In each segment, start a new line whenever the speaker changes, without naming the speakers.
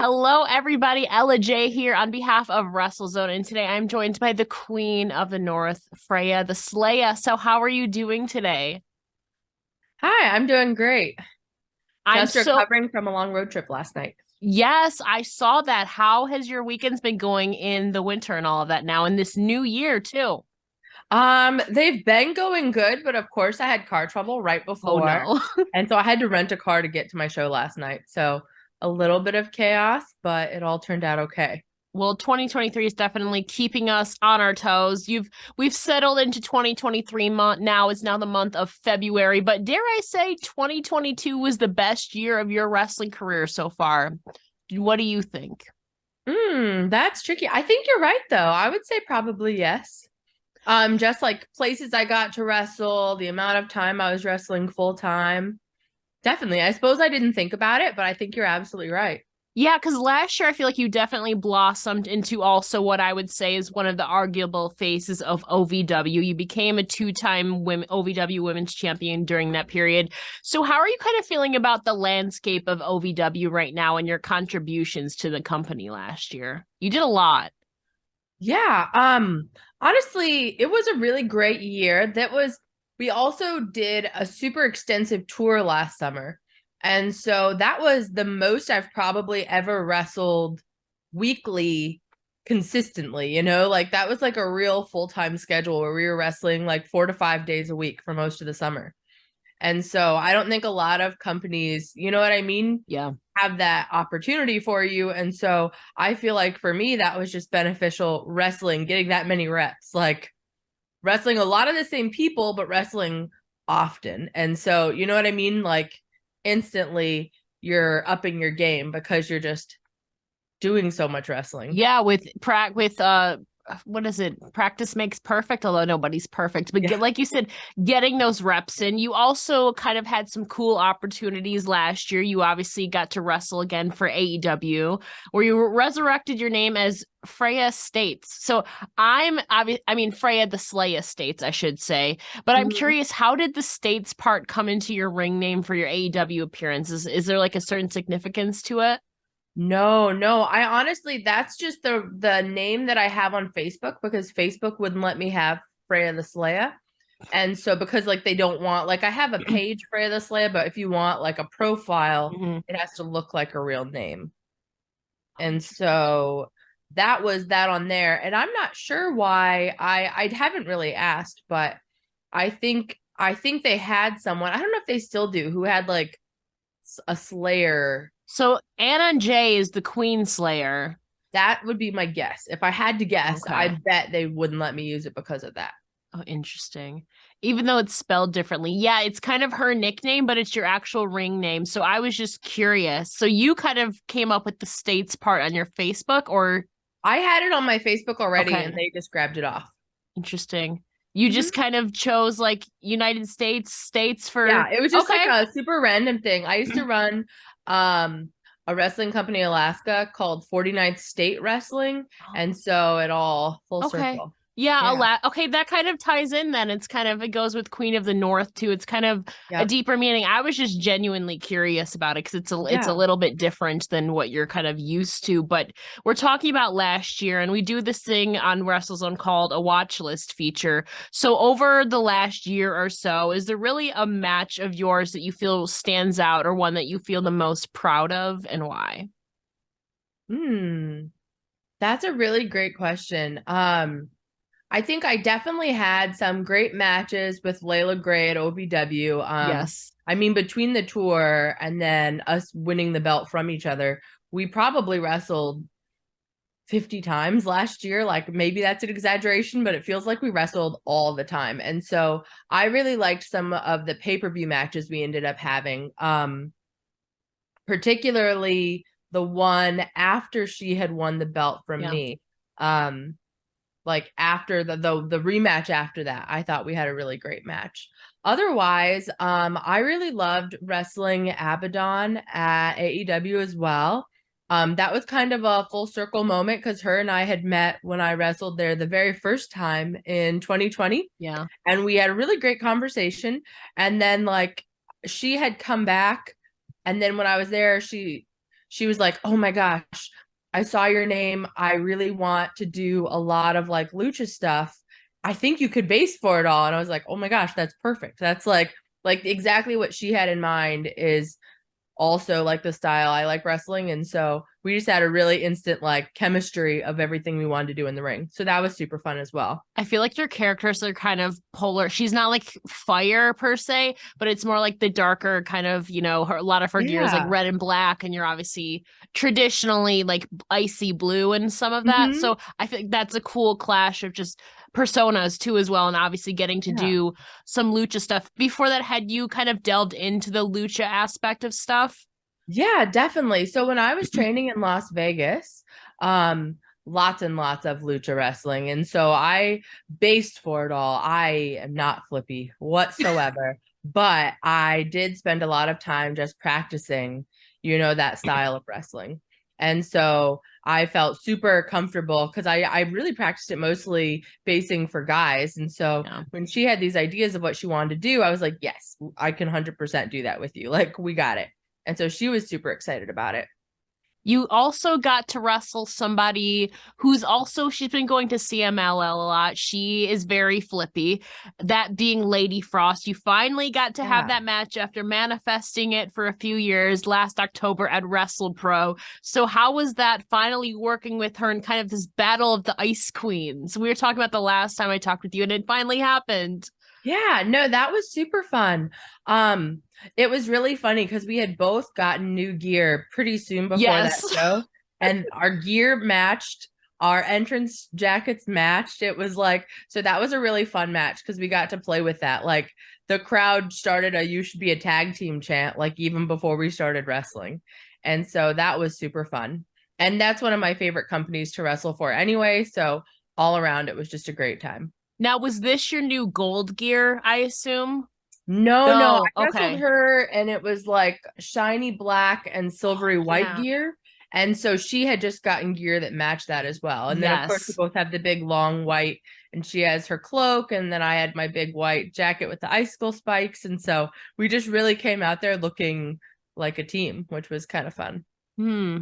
Hello, everybody. Ella J here on behalf of WrestleZone, and today I'm joined by the Queen of the North, Freya the Slaya. So, how are you doing today?
Hi, I'm doing great.
I'm
Just
so,
recovering from a long road trip last night.
yes, I saw that. How has your weekends been going in the winter and all of that now in this new year, too?
They've been going good, but of course I had car trouble right
Oh,
before.
no.
And so I had to rent a car to get to my show last night. So a little bit of chaos, but it all turned out okay.
Well, 2023 is definitely keeping us on our toes. We've settled into 2023 month now. It's now the month of February, but dare I say 2022 was the best year of your wrestling career so far. What do you think?
That's tricky. I think you're right though. I would say probably yes. Just like places I got to wrestle, the amount of time I was wrestling full time. Definitely. I suppose I didn't think about it, but I think you're absolutely right.
Yeah, because last year I feel like you definitely blossomed into also what I would say is one of the arguable faces of OVW. You became a two-time women OVW Women's Champion during that period. So how are you kind of feeling about the landscape of OVW right now and your contributions to the company last year? You did a lot.
Yeah, honestly, it was a really great year. We also did a super extensive tour last summer. And so that was the most I've probably ever wrestled weekly consistently, like that was like a real full-time schedule where we were wrestling like 4 to 5 days a week for most of the summer. And so I don't think a lot of companies, you know what I mean,
Yeah.
have that opportunity for you. And so I feel like for me, that was just beneficial wrestling, getting that many reps, like wrestling a lot of the same people, but wrestling often. And so, you know what I mean? Like instantly you're upping your game because you're just doing so much wrestling.
Yeah, with what is it? Practice makes perfect, although nobody's perfect. But
Yeah.
like you said, getting those reps in. You also kind of had some cool opportunities last year. You obviously got to wrestle again for AEW, where you resurrected your name as Freya States. So I mean Freya the Slaya States, I should say. But I'm
Mhm.
curious, how did the States part come into your ring name for your AEW appearances? Is there like a certain significance to it?
No, no. I honestly, that's just the name that I have on Facebook because Facebook wouldn't let me have Freya the Slaya. And so because like they don't want like I have a page Freya the Slaya, but if you want like a profile,
Mhm.
it has to look like a real name. And so that was that on there. And I'm not sure why I haven't really asked, but I think they had someone, I don't know if they still do, who had like a Slayer.
So Anna Jay is the Queen Slayer.
That would be my guess. If I had to guess, I
Okay.
bet they wouldn't let me use it because of that.
Oh, interesting. Even though it's spelled differently. Yeah, it's kind of her nickname, but it's your actual ring name. So I was just curious. So you kind of came up with the states part on your Facebook or
I had it on my Facebook already and
okay,
they just grabbed it off.
interesting. You
Mhm.
just kind of chose like United States for
Yeah, it was just like
okay.
a super random thing. I used to run um a wrestling company in Alaska called 49th State Wrestling, and so it all full
Okay.
circle.
Yeah,
Yeah.
okay, that kind of ties in then. It's kind of it goes with Queen of the North too. It's kind of a
Yep.
deeper meaning. I was just genuinely curious about it because it's a
Yeah.
little bit different than what you're kind of used to. But we're talking about last year, and we do this thing on WrestleZone called a watch list feature. So over the last year or so, is there really a match of yours that you feel stands out, or one that you feel the most proud of, and why?
Hmm. That's a really great question. I think I definitely had some great matches with Layla Gray at OVW.
Yes.
I mean, between the tour and then us winning the belt from each other, we probably wrestled 50 times last year. Like maybe that's an exaggeration, but it feels like we wrestled all the time. And so I really liked some of the pay-per-view matches we ended up having. Particularly the one after she had won the belt from
Yeah.
me. Um, like after the rematch after that, I thought we had a really great match. Otherwise, I really loved wrestling Abaddon at AEW as well. That was kind of a full circle moment because her and I had met when I wrestled there the very first time in 2020,
Yeah.
and we had a really great conversation. And then like she had come back, and then when I was there, she was like, "Oh my gosh, I saw your name. I really want to do a lot of like lucha stuff. I think you could base for it all." And I was like, "Oh my gosh, that's perfect. That's like exactly what she had in mind is also like the style I like wrestling." And so we just had a really instant like chemistry of everything we wanted to do in the ring. So that was super fun as well.
I feel like your characters are kind of polar. She's not like fire per se, but it's more like the darker kind of, a lot of her gear is like
Yeah.
red and black, and you're obviously traditionally like icy blue and some of that.
Mm-hmm.
So I think that's a cool clash of just personas too as well, and obviously getting to
Yeah.
do some lucha stuff. Before that, had you kind of delved into the lucha aspect of stuff?
Yeah, definitely. So when I was training in Las Vegas, lots and lots of lucha wrestling. And so I based for it all. I am not flippy whatsoever, but I did spend a lot of time just practicing, that style of wrestling. And so I felt super comfortable because I really practiced it mostly basing for guys. And so
Yeah.
when she had these ideas of what she wanted to do, I was like, yes, I can 100% do that with you. Like, we got it. And so she was super excited about it.
You also got to wrestle somebody who's also, she's been going to CMLL a lot. She is very flippy, that being Lady Frost. You finally got to have
Yeah.
that match after manifesting it for a few years last October at WrestlePro. So, how was that finally working with her in kind of this battle of the Ice Queens? We were talking about the last time I talked with you, and it finally happened.
Yeah, no, that was super fun. Um, it was really funny because we had both gotten new gear pretty soon before that
Yes.
show, and our gear matched, our entrance jackets matched. It was like, so that was a really fun match because we got to play with that. Like the crowd started a "you should be a tag team" chant, like even before we started wrestling. And so that was super fun. And that's one of my favorite companies to wrestle for anyway. So all around, it was just a great time.
Now, was this your new gold gear, I assume?
No,
No.
I wrestled
Okay.
her and it was like shiny black and silvery white
Yeah.
gear. And so she had just gotten gear that matched that as well. And then, of course, we
Yes.
both have the big long white, and she has her cloak. And then I had my big white jacket with the icicle spikes. And so we just really came out there looking like a team, which was kind of fun.
Hmm.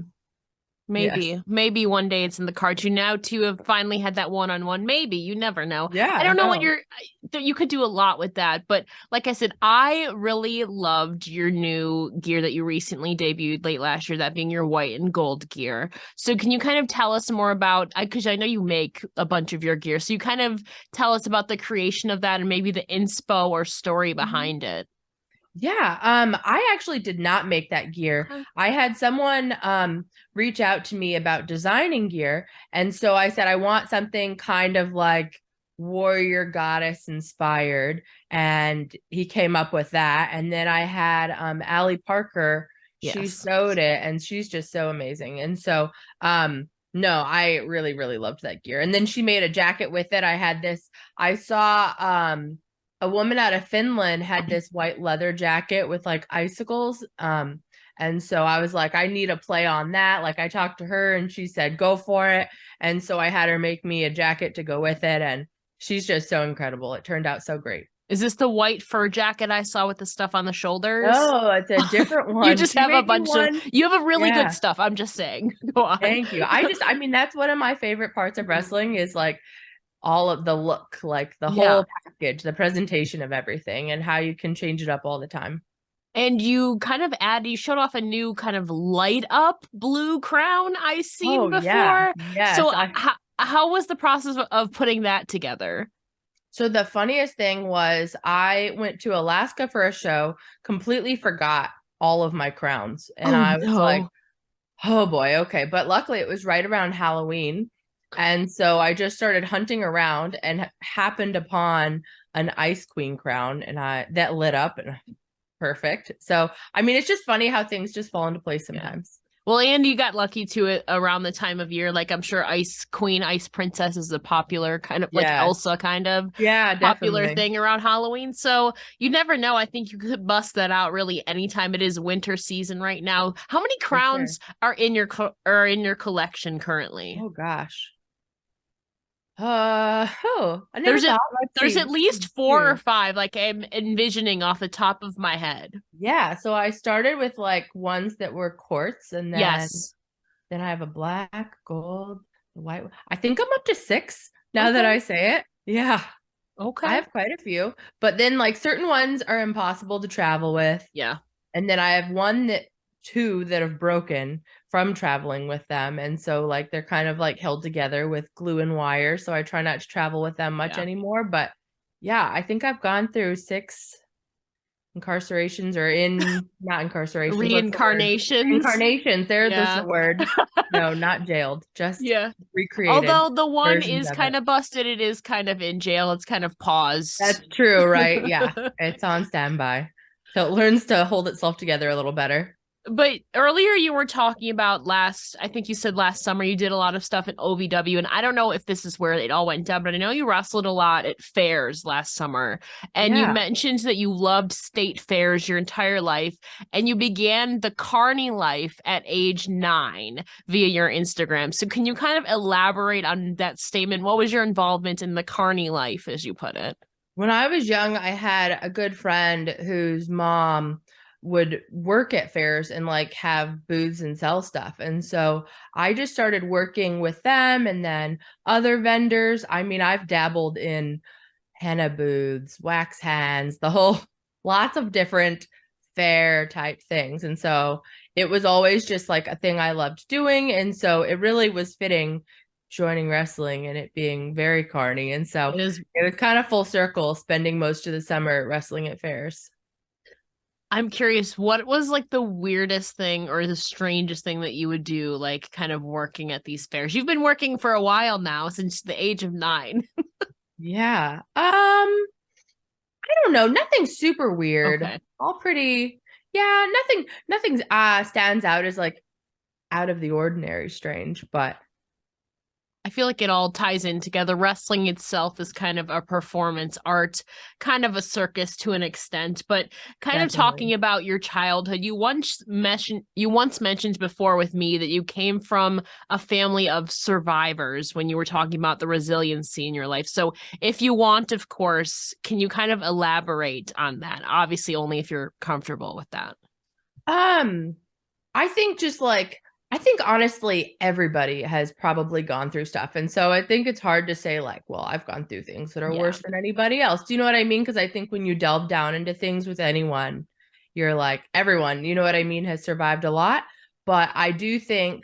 Yes.
Maybe one day it's in the cards. You now two have finally had that one-on-one. Maybe you never know. I
Yeah,
don't know what
no.
you could do a lot with that, but like I said, I really loved your new gear that you recently debuted late last year, that being your white and gold gear. So can you kind of tell us more about, because I know you make a bunch of your gear, so you kind of tell us about the creation of that and maybe the inspo or story
Mhm.
behind it.
Yeah, I actually did not make that gear.
Okay.
I had someone reach out to me about designing gear, and so I said I want something kind of like warrior goddess inspired, and he came up with that. And then I had Allie Parker, she
Yes.
sewed it, and she's just so amazing. And so no, I really, really loved that gear. And then she made a jacket with it. I had this, I saw a woman out of Finland had this white leather jacket with like icicles. And so I was like, I need a play on that. Like I talked to her and she said, go for it. And so I had her make me a jacket to go with it. And she's just so incredible. It turned out so great.
Is this the white fur jacket I saw with the stuff on the shoulders?
Oh, it's a different
You
one.
just
She
have a
made me
bunch of,
one.
you have a really good
Yeah.
stuff. I'm just saying. Go on.
Thank you. I mean, that's one of my favorite parts of wrestling is like all of the look, like the
Yeah.
whole package, the presentation of everything, and how you can change it up all the time.
And you kind of you showed off a new kind of light up blue crown I seen
Oh yeah.
before.
Yes.
So how was the process of putting that together?
So the funniest thing was I went to Alaska for a show, completely forgot all of my crowns. And
Oh
I was like,
no.
oh boy, okay. But luckily it was right around Halloween. And so I just started hunting around and happened upon an Ice Queen crown, and I that lit up and perfect. So I mean it's just funny how things just fall into place
Yeah.
sometimes.
Well, and you got lucky to it around the time of year. Like I'm sure Ice Queen, Ice Princess is a popular kind of like
Yes.
Elsa kind of
Yeah,
popular
definitely.
thing around Halloween. So you never know. I think you could bust that out really anytime it is winter season right now. How many
For sure.
crowns are in your are in your collection currently?
Oh gosh. I never
There's at
thought. Let's
there's
see.
at least four or five, like I'm envisioning off the top of my head.
Yeah, so I started with like ones that were quartz, and
Yes.
then I have a black, gold, white. I think I'm up to six now that
Okay.
I say it. Yeah, I
Okay.
have quite a few, but then like certain ones are impossible to travel with.
Yeah.
And then I have two that have broken from traveling with them. And so like they're kind of like held together with glue and wire. So I try not to travel with them much
Yeah.
anymore. But yeah, I think I've gone through six incarcerations or in not incarcerations. What's the word?
Reincarnations.
Incarnations. There's the
Yeah.
word. No, not jailed, just
Yeah.
recreated
Although the one
versions
is
of it.
kind of busted, it is kind of in jail. It's kind of paused.
That's true, right? Yeah, it's on standby. So it learns to hold itself together a little better.
But earlier you were talking about I think you said last summer you did a lot of stuff at OVW, and I don't know if this is where it all went down, but I know you wrestled a lot at fairs last summer. And you
Yeah.
mentioned that you loved state fairs your entire life, and you began the carny life at age 9 via your Instagram. So can you kind of elaborate on that statement? What was your involvement in the carny life, as you put it?
When I was young, I had a good friend whose mom would work at fairs and like have booths and sell stuff. And so I just started working with them and then other vendors. I mean, I've dabbled in henna booths, wax hands, the whole lots of different fair type things. And so it was always just like a thing I loved doing. And so it really was fitting joining wrestling and it being very carny. And so
It is.
it was kind of full circle spending most of the summer wrestling at fairs.
I'm curious, what was like the weirdest thing or the strangest thing that you would do, like kind of working at these fairs? You've been working for a while now, since the age of 9.
Yeah. I don't know, nothing super weird.
Okay.
All pretty, yeah, nothing stands out as like out of the ordinary strange, but
I feel like it all ties in together. Wrestling itself is kind of a performance art, kind of a circus to an extent, but kind of talking
definitely.
about your childhood. You once mentioned before with me that you came from a family of survivors when you were talking about the resiliency in your life. So, if you want, of course, can you kind of elaborate on that? Obviously, only if you're comfortable with that.
Um, I think just like I think honestly everybody has probably gone through stuff. And so I think it's hard to say like, well, I've gone through things that are
Yeah.
worse than anybody else. Do you know what I mean? Because I think when you delve down into things with anyone, you're like everyone, you know what I mean, has survived a lot. But I do think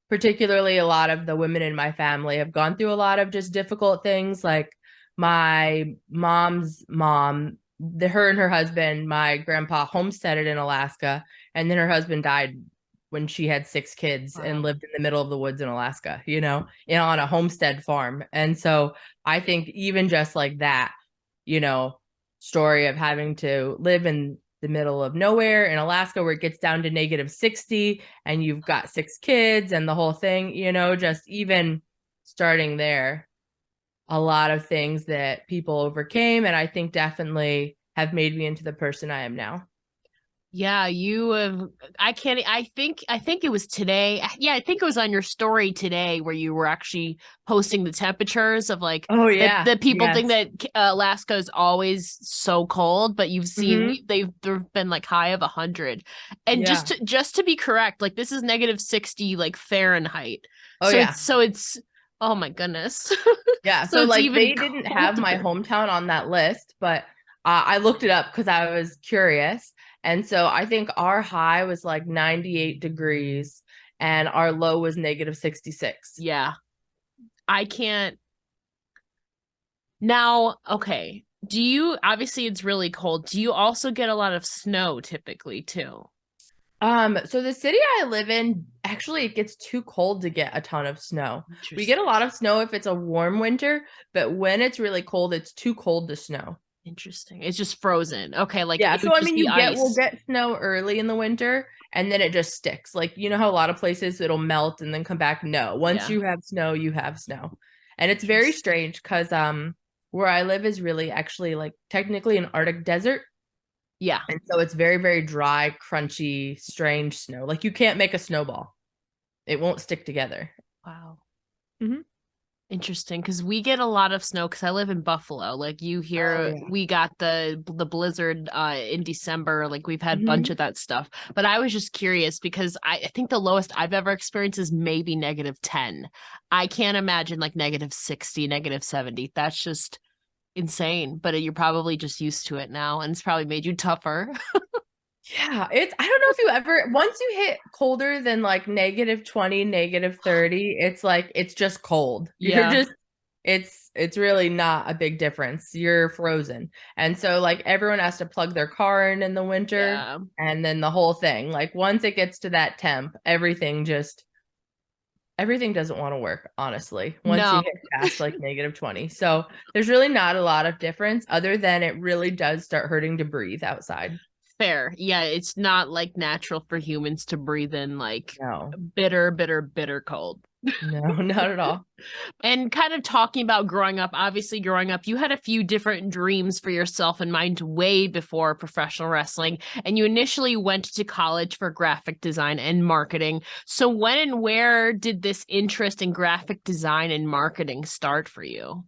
particularly a lot of the women in my family have gone through a lot of just difficult things like my mom's mom, her and her husband, my grandpa homesteaded in Alaska and then her husband died when she had 6 kids and
Wow.
lived in the middle of the woods in Alaska, on a homestead farm. And so I think even just like that, you know, story of having to live in the middle of nowhere in Alaska where it gets down to -60 and you've got 6 kids and the whole thing, just even starting there, a lot of things that people overcame and I think definitely have made me into the person I am now.
Yeah, you have. I think it was today. Yeah, I think it was on your story today where you were actually posting the temperatures of like
Oh
that.
yeah.
That people think
Yes.
that Alaska is always so cold, but you've seen
Mm-hmm.
there've been like high of 100. And just
Yeah.
to be correct, like this is -60 like Fahrenheit.
Oh yeah.
So it's oh my goodness.
Yeah.
So
So
it's
like
even
they didn't have my
colder.
hometown on that list, but I looked it up because I was curious. And so I think our high was like 98 degrees and our low was -66.
Yeah, I can't. Now, okay. Do you obviously it's really cold. Do you also get a lot of snow typically too?
So the city I live in, actually it gets too cold to get a ton of snow. We get a
Interesting.
lot of snow if it's a warm winter, but when it's really cold, it's too cold to snow.
Interesting. It's just frozen. Okay, like
Yeah,
it
so
would
I
just
mean,
be
we'll
ice.
get snow early in the winter, and then it just sticks. Like you know how a lot of places it'll melt and then come back. No, once
Yeah.
you have snow, you have snow, and it's very
Interesting.
strange because where I live is really actually like technically an Arctic desert,
Yeah.
and so it's very very dry, crunchy, strange snow. Like you can't make a snowball; it won't stick together.
Wow.
Mhm.
Interesting, because we get a lot of snow because I live in Buffalo. Like you
Oh
hear,
yeah.
we got the blizzard in December. Like we've had a bunch
Hmm.
of that stuff. But I was just curious because I think the lowest I've ever experienced is maybe -10. I can't imagine like -60, -70. That's just insane. But you're probably just used to it now, and it's probably made you tougher.
Yeah, it's I don't know if you ever once you hit colder than like -20, -30, it's like it's just cold. You're
Yeah.
just it's really not a big difference. You're frozen. And so like everyone has to plug their car in the winter
Yeah.
and then the whole thing. Like once it gets to that temp, everything doesn't want to work, honestly, once you
No.
hit past like -20. So there's really not a lot of difference other than it really does start hurting to breathe outside.
Fair. Yeah, it's not like natural for humans to breathe in like
No,
bitter, bitter, bitter cold.
no, not at all.
And kind of talking about growing up, obviously, growing up, you had a few different dreams for yourself in mind way before professional wrestling. And you initially went to college for graphic design and marketing. So, when and where did this interest in graphic design and marketing start for you?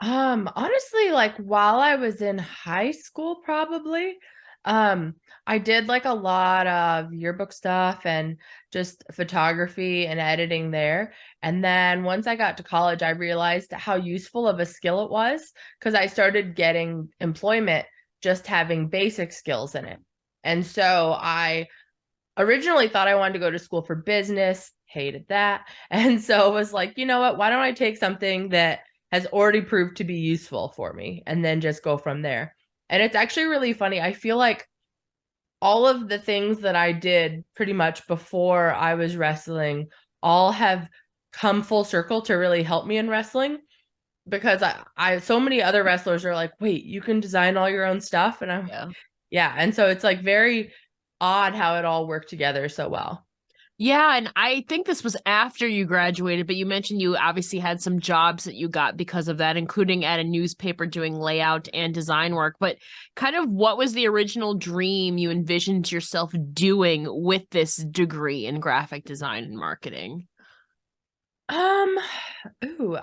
Honestly, like while I was in high school, probably, um, I did like a lot of yearbook stuff and just photography and editing there. And then once I got to college, I realized how useful of a skill it was because I started getting employment just having basic skills in it. And so I originally thought I wanted to go to school for business, hated that. And so it was like, you know what? Why don't I take something that has already proved to be useful for me and then just go from there? And it's actually really funny. I feel like all of the things that I did pretty much before I was wrestling all have come full circle to really help me in wrestling because I so many other wrestlers are like, wait, you can design all your own stuff. And I'm
Yeah.
yeah. And so it's like very odd how it all worked together so well.
Yeah, and I think this was after you graduated, but you mentioned you obviously had some jobs that you got because of that, including at a newspaper doing layout and design work. But kind of what was the original dream you envisioned yourself doing with this degree in graphic design and marketing?
Um, ooh,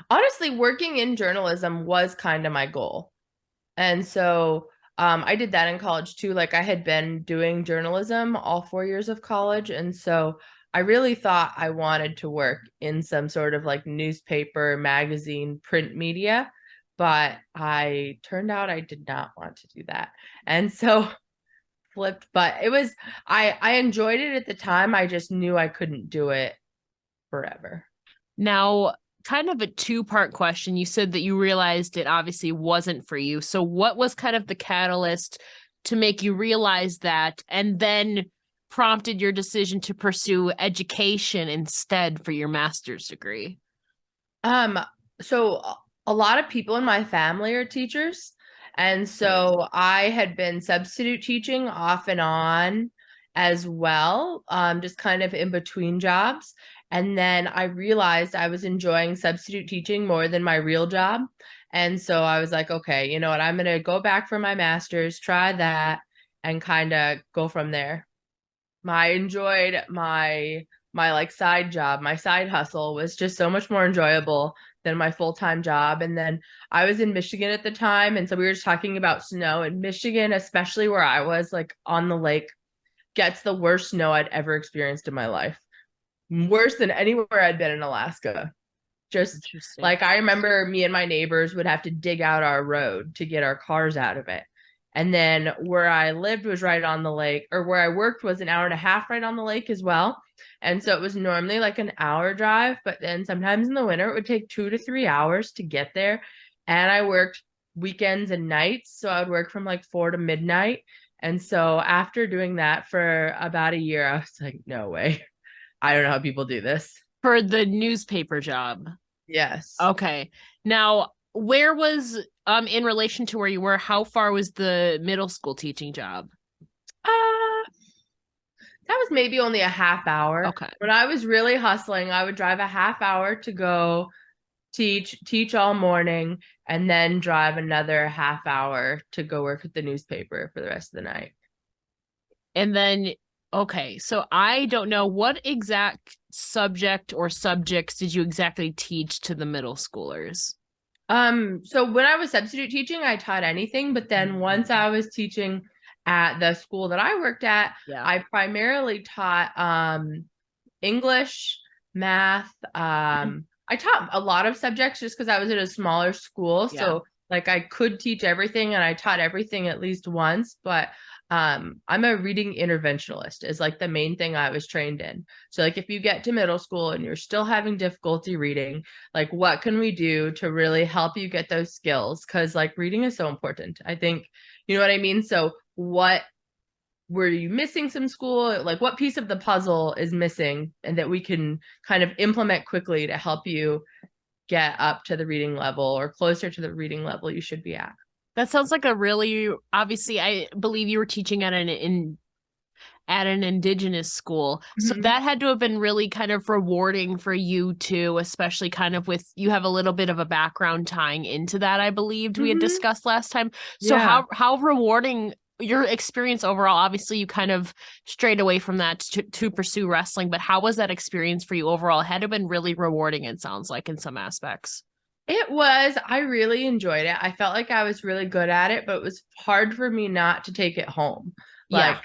honestly, working in journalism was kind of my goal. And so I did that in college too. Like I had been doing journalism all 4 years of college. And so I really thought I wanted to work in some sort of like newspaper, magazine, print media. But I turned out I did not want to do that. And so flipped, but it was I enjoyed it at the time. I just knew I couldn't do it forever.
Now, kind of a two-part question. You said that you realized it obviously wasn't for you. So, what was kind of the catalyst to make you realize that and then prompted your decision to pursue education instead for your master's degree?
Um, so a lot of people in my family are teachers. And
Same.
so I had been substitute teaching off and on as well, just kind of in between jobs. And then I realized I was enjoying substitute teaching more than my real job. And so I was like, okay, you know what? I'm going to go back for my master's, try that, and kind of go from there. I enjoyed my like side job. My side hustle was just so much more enjoyable than my full-time job. And then I was in Michigan at the time, and so we were just talking about snow. And Michigan, especially where I was, like on the lake, gets the worst snow I'd ever experienced in my life. Worse than anywhere I'd been in Alaska. Just
Interesting.
like I remember me and my neighbors would have to dig out our road to get our cars out of it. And then where I lived was right on the lake, or where I worked was an hour and a half right on the lake as well. And so it was normally like an hour drive, but then sometimes in the winter it would take 2 to 3 hours to get there. And I worked weekends and nights. So I would work from like 4 to midnight. And so after doing that for about a year, I was like, no way. I don't know how people do this.
For the newspaper job.
Yes.
Okay. Now, where was in relation to where you were, how far was the middle school teaching job?
Uh, that was maybe only a half hour.
Okay.
When I was really hustling, I would drive a half hour to go teach all morning, and then drive another half hour to go work at the newspaper for the rest of the night.
And then, okay, so I don't know what exact subject or subjects did you exactly teach to the middle schoolers?
So when I was substitute teaching, I taught anything, but then once I was teaching at the school that I worked at,
Yeah.
I primarily taught English, math. I taught a lot of subjects just because I was at a smaller school.
Yeah.
So like I could teach everything and I taught everything at least once, but I'm a reading interventionalist is like the main thing I was trained in. So like if you get to middle school and you're still having difficulty reading, like what can we do to really help you get those skills? Because like reading is so important. I think, you know what I mean? So what were you missing some school? Like what piece of the puzzle is missing and that we can kind of implement quickly to help you get up to the reading level or closer to the reading level you should be at?
That sounds like a really, obviously, I believe you were teaching at an indigenous school. So
Mm-hmm.
that had to have been really kind of rewarding for you too, especially kind of with you have a little bit of a background tying into that, I believed we had
Mm-hmm.
discussed last time. So
Yeah.
how rewarding your experience overall? Obviously, you kind of strayed away from that to pursue wrestling, but how was that experience for you overall? It had to have been really rewarding, it sounds like, in some aspects.
It was. I really enjoyed it. I felt like I was really good at it, but it was hard for me not to take it home.
Yeah.
Like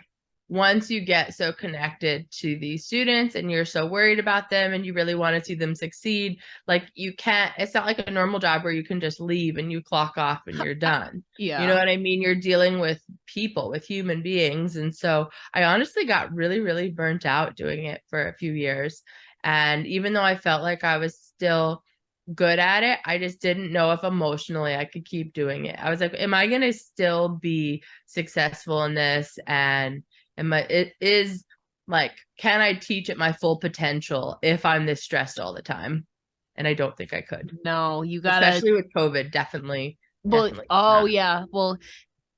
once you get so connected to these students and you're so worried about them and you really want to see them succeed, like you can't, it's not like a normal job where you can just leave and you clock off and you're done. You know
Yeah.
what I mean? You're dealing with people, with human beings. And so I honestly got really, really burnt out doing it for a few years. And even though I felt like I was still good at it, I just didn't know if emotionally I could keep doing it. I was like, am I going to still be successful in this? And it is like, can I teach at my full potential if I'm this stressed all the time? And I don't think I could,
No, you gotta,
especially with COVID. Definitely,
well,
definitely
oh
not.
yeah. Well,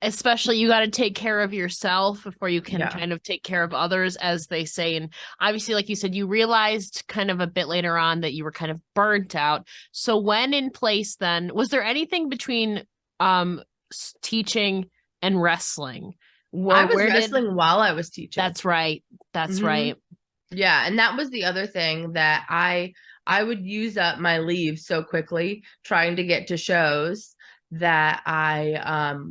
especially you got to take care of yourself before you can
Yeah.
kind of take care of others, as they say. And obviously, like you said, you realized kind of a bit later on that you were kind of burnt out. So when in place, then was there anything between um teaching and wrestling?
I was
Where did
wrestling while I was teaching.
that's right. That's
Hmm.
right.
Yeah, and that was the other thing that I would use up my leave so quickly trying to get to shows that I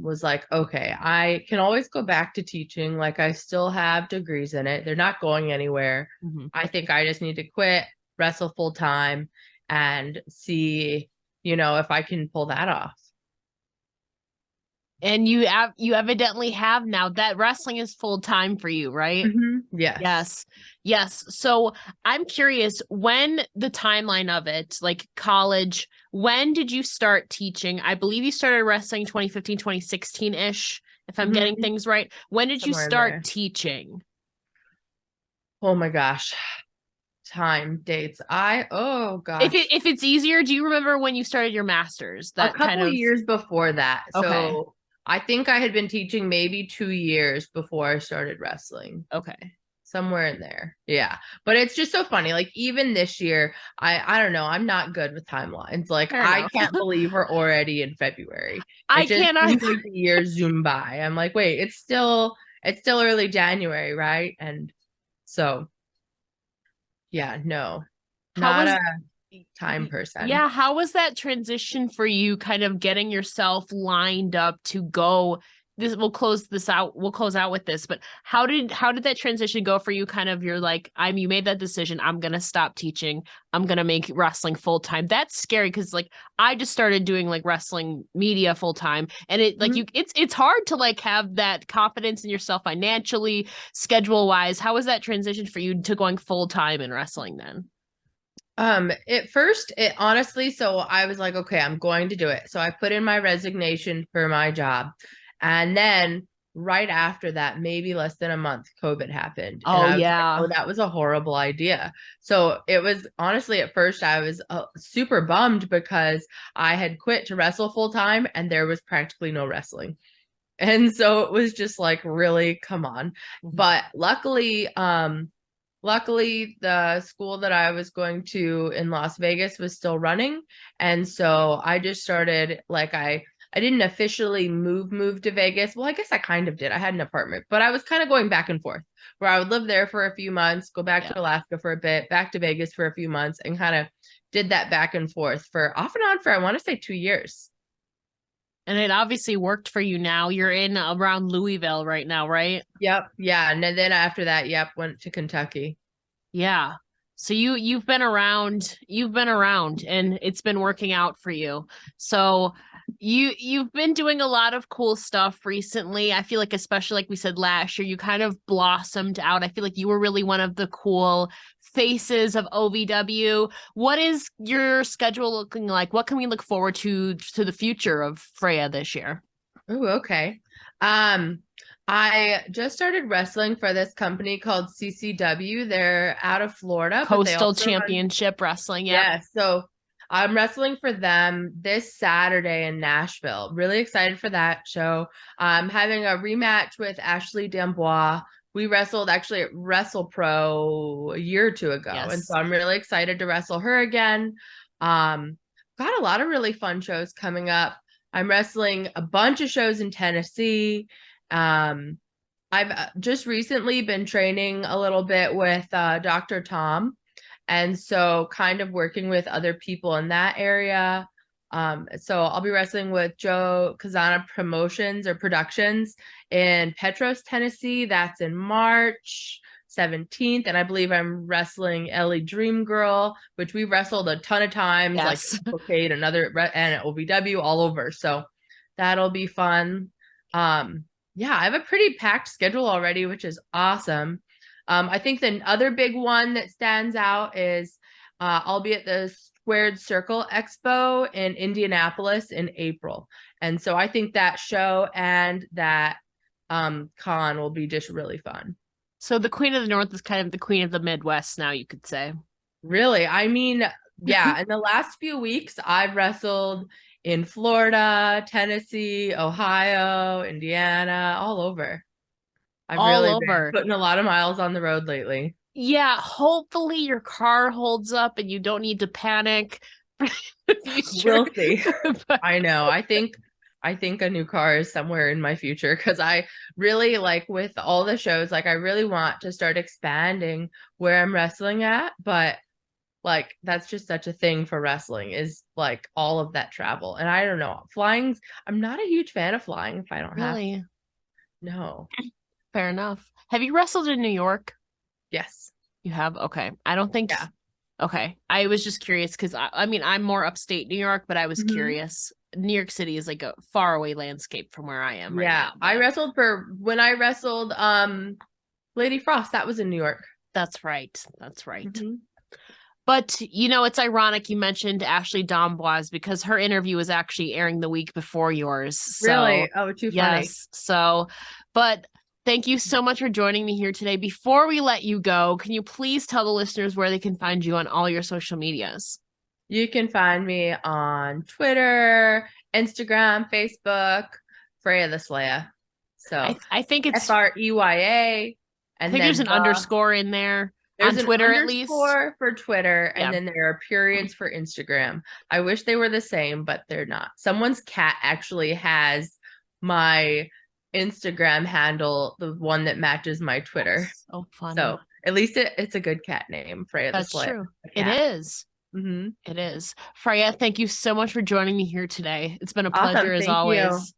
was like, okay, I can always go back to teaching. Like I still have degrees in it. They're not going anywhere.
Mhm.
I think I just need to quit, wrestle full time and see, if I can pull that off.
And you evidently have now that wrestling is full time for you, right?
Yes.
Yes. Yes. So I'm curious when the timeline of it, like college, when did you start teaching? I believe you started wrestling 2015, 2016-ish, if I'm getting
Hmm.
things right. When did you
Somewhere in
start
there.
teaching?
Oh my gosh. Time, dates. Oh gosh.
If it's easier, do you remember when you started your masters?
A
That kind
couple
of
years before that.
okay.
So I think I had been teaching maybe 2 years before I started wrestling,
Okay.
somewhere in there. Yeah. But it's just so funny. Like even this year, I don't know, I'm not good with timelines. Like
Fair
I
enough.
can't believe we're already in February. It
I
just
can't
seems
either.
like the years zoom by. I'm like, wait, it's still early January, right? And so yeah, no,
How
not
was
a time person.
yeah, how was that transition for you kind of getting yourself lined up to go this we'll close out with this, but how did that transition go for you? Kind of you're like, you made that decision, I'm gonna stop teaching, I'm gonna make wrestling full time. That's scary because like I just started doing like wrestling media full time and it like
Mhm.
it's hard to like have that confidence in yourself financially, schedule wise. How was that transition for you to going full time in wrestling then?
At first, it honestly, so I was like, okay, I'm going to do it. So I put in my resignation for my job. And then right after that, maybe less than a month, COVID happened. And
Oh
I was like,
yeah.
oh, that was a horrible idea. So it was honestly, at first, I was super bummed because I had quit to wrestle full time and there was practically no wrestling. And so it was just like, really, come on.
Mhm.
But luckily, the school that I was going to in Las Vegas was still running. And so I just started like I didn't officially move to Vegas. Well, I guess I kind of did. I had an apartment, but I was kind of going back and forth where I would live there for a few months, go back
Yeah.
to Alaska for a bit, back to Vegas for a few months, and kind of did that back and forth for off and on for I want to say 2 years.
And it obviously worked for you now. You're in around Louisville right now, right?
Yep. Yeah. And then after that, yep, went to Kentucky.
Yeah. So you've been around and it's been working out for you. So you've been doing a lot of cool stuff recently. I feel like especially like we said last year, you kind of blossomed out. I feel like you were really one of the cool faces of OVW. What is your schedule looking like? What can we look forward to the future of Freya this year?
Oh, okay. Um, I just started wrestling for this company called CCW. They're out of Florida, but they
Coastal
also run.
Championship Wrestling. Yep.
Yeah, so I'm wrestling for them this Saturday in Nashville. Really excited for that show. I'm having a rematch with Ashley D'Amboise. We wrestled actually at Wrestle Pro a year or two ago, and so
Yes.
I'm really excited to wrestle her again. Um, got a lot of really fun shows coming up. I'm wrestling a bunch of shows in Tennessee. Um, I've just recently been training a little bit with Dr. Tom. And so kind of working with other people in that area. So I'll be wrestling with Joe Kazana Promotions or Productions in Petros, Tennessee. That's in March 17th. And I believe I'm wrestling Ellie Dream Girl, which we wrestled a ton of times, like
Yes.
Cavalcade, and at OVW all over. So that'll be fun. Yeah, I have a pretty packed schedule already, which is awesome. I think the other big one that stands out is I'll be at the Squared Circle Expo in Indianapolis in April. And so I think that show and that con will be just really fun.
So the Queen of the North is kind of the Queen of the Midwest now, you could say.
Really, I mean, yeah, in the last few weeks, I've wrestled in Florida, Tennessee, Ohio, Indiana, all over. I've
All
really been
over.
putting a lot of miles on the road lately.
Yeah, hopefully your car holds up and you don't need to panic for the future.
We'll see.
But
I know. I think a new car is somewhere in my future because I really like with all the shows, like I really want to start expanding where I'm wrestling at, but like that's just such a thing for wrestling is like all of that travel. And I don't know, flying, I'm not a huge fan of flying if I don't have
really,
no.
fair enough. Have you wrestled in New York?
Yes.
You have? Okay. I don't think.
Yeah.
Okay. I was just curious because I mean, I'm more upstate New York, but I was
Mhm.
curious. New York City is like a faraway landscape from where I am right
Yeah.
now,
I
but
wrestled for when I wrestled Lady Frost, that was in New York.
that's right. That's right.
Mhm.
But you know, it's ironic you mentioned Ashley Dombois because her interview was actually airing the week before yours. So,
Really? Oh, too funny.
yes. So, but thank you so much for joining me here today. Before we let you go, can you please tell the listeners where they can find you on all your social medias?
You can find me on Twitter, Instagram, Facebook, Freya the Slaya. So
I think it's
Freya,
I
and
think there's
then
an underscore in there
there's
on
an
Twitter at least.
underscore for Twitter, and
Yeah.
then there are periods for Instagram. I wish they were the same, but they're not. Someone's cat actually has my Instagram handle, the one that matches my Twitter.
That's so funny.
So at least it's a good cat name, Freya the
That's
Slaya.
true.
A
It
cat.
is.
Mm-hmm.
It is. Freya, thank you so much for joining me here today. It's been a pleasure
Awesome.
as
Thank you.
always.